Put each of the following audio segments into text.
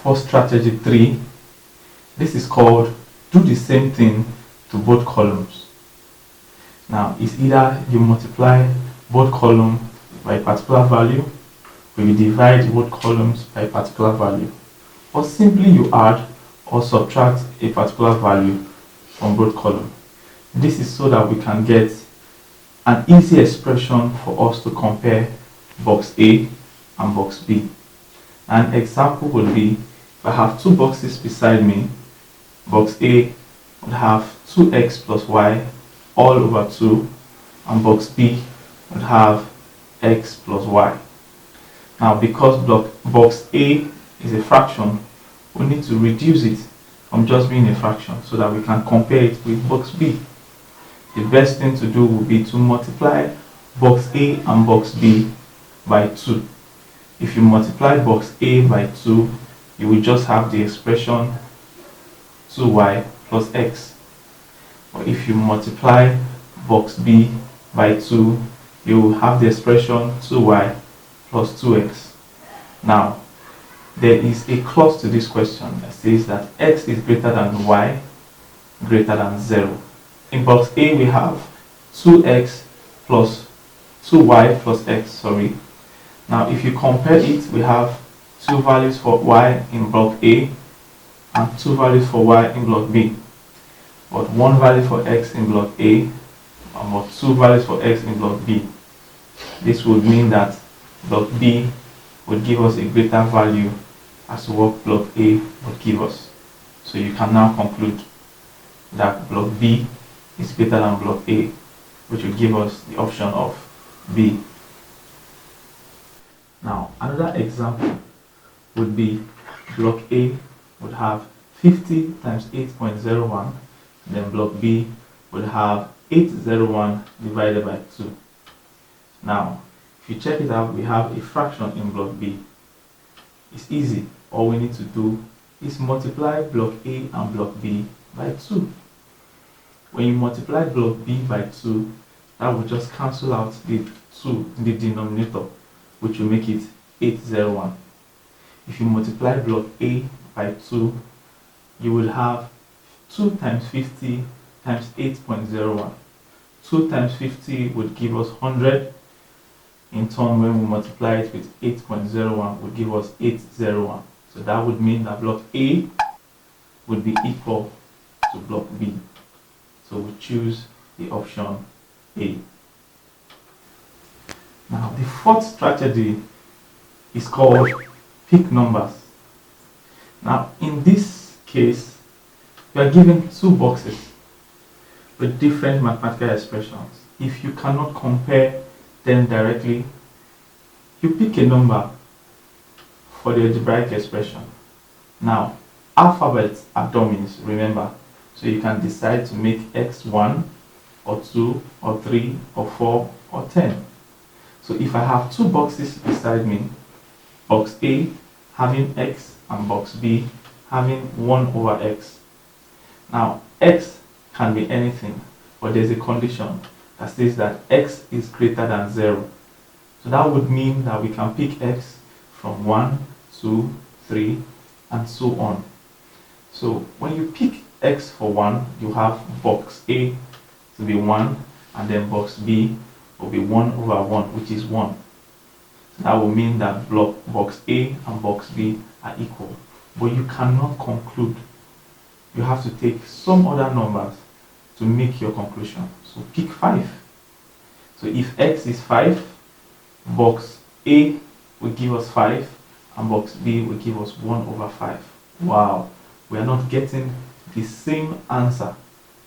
for strategy 3, this is called do the same thing to both columns. Now, it's either you multiply both columns by a particular value, or you divide both columns by a particular value, or simply you add or subtract a particular value from both columns. This is so that we can get an easy expression for us to compare box A and box B. An example would be if I have two boxes beside me, box A would have 2x plus y all over 2, and box B would have x plus y. Now, because box A is a fraction, we need to reduce it from just being a fraction so that we can compare it with box B. The best thing to do would be to multiply box A and box B by 2. If you multiply box A by 2, you will just have the expression 2y plus x. Or if you multiply box B by 2, you will have the expression 2y plus 2x. Now, there is a clause to this question that says that x is greater than y greater than 0. In box A, we have 2x plus 2y plus x, Now, if you compare it, we have two values for y in block A and two values for y in block B. But one value for x in block A and two values for x in block B. This would mean that block B would give us a greater value as to what block A would give us. So you can now conclude that block B is greater than block A, which will give us the option of B. Now, another example would be block A would have 50 times 8.01, then block B would have 801 divided by 2. Now, if you check it out, we have a fraction in block B. It's easy. All we need to do is multiply block A and block B by 2. When you multiply block B by 2, that will just cancel out the 2 in the denominator, which will make it 801. If you multiply block A by 2, you will have 2 times 50 times 8.01. 2 times 50 would give us 100. In turn, when we multiply it with 8.01, would give us 801. So that would mean that block A would be equal to block B. So we choose the option A. Now, the fourth strategy is called pick numbers. Now, in this case, you are given two boxes with different mathematical expressions. If you cannot compare them directly, you pick a number for the algebraic expression. Now, alphabets are dummies, remember, so you can decide to make x 1 or 2 or 3 or 4 or 10. So if I have two boxes beside me, box A having x and box B having 1 over x. Now, x can be anything, but there's a condition that says that x is greater than 0. So that would mean that we can pick x from 1, 2, 3, and so on. So when you pick x for 1, you have box A to be 1, and then box B will be 1 over 1, which is 1. That will mean that box A and box B are equal. But you cannot conclude. You have to take some other numbers to make your conclusion. So pick 5. So if x is 5, box A will give us 5, and box B will give us 1 over 5. Wow, we are not getting the same answer.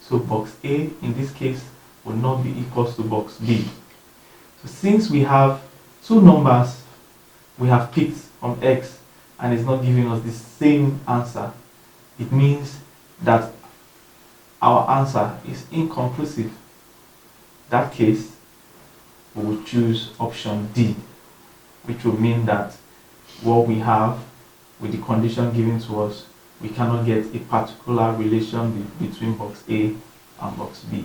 So box A in this case will not be equal to box B. So since we have two numbers we have picked from x and it's not giving us the same answer, it means that our answer is inconclusive. In that case, we will choose option D, which will mean that what we have with the condition given to us, we cannot get a particular relation between box A and box B.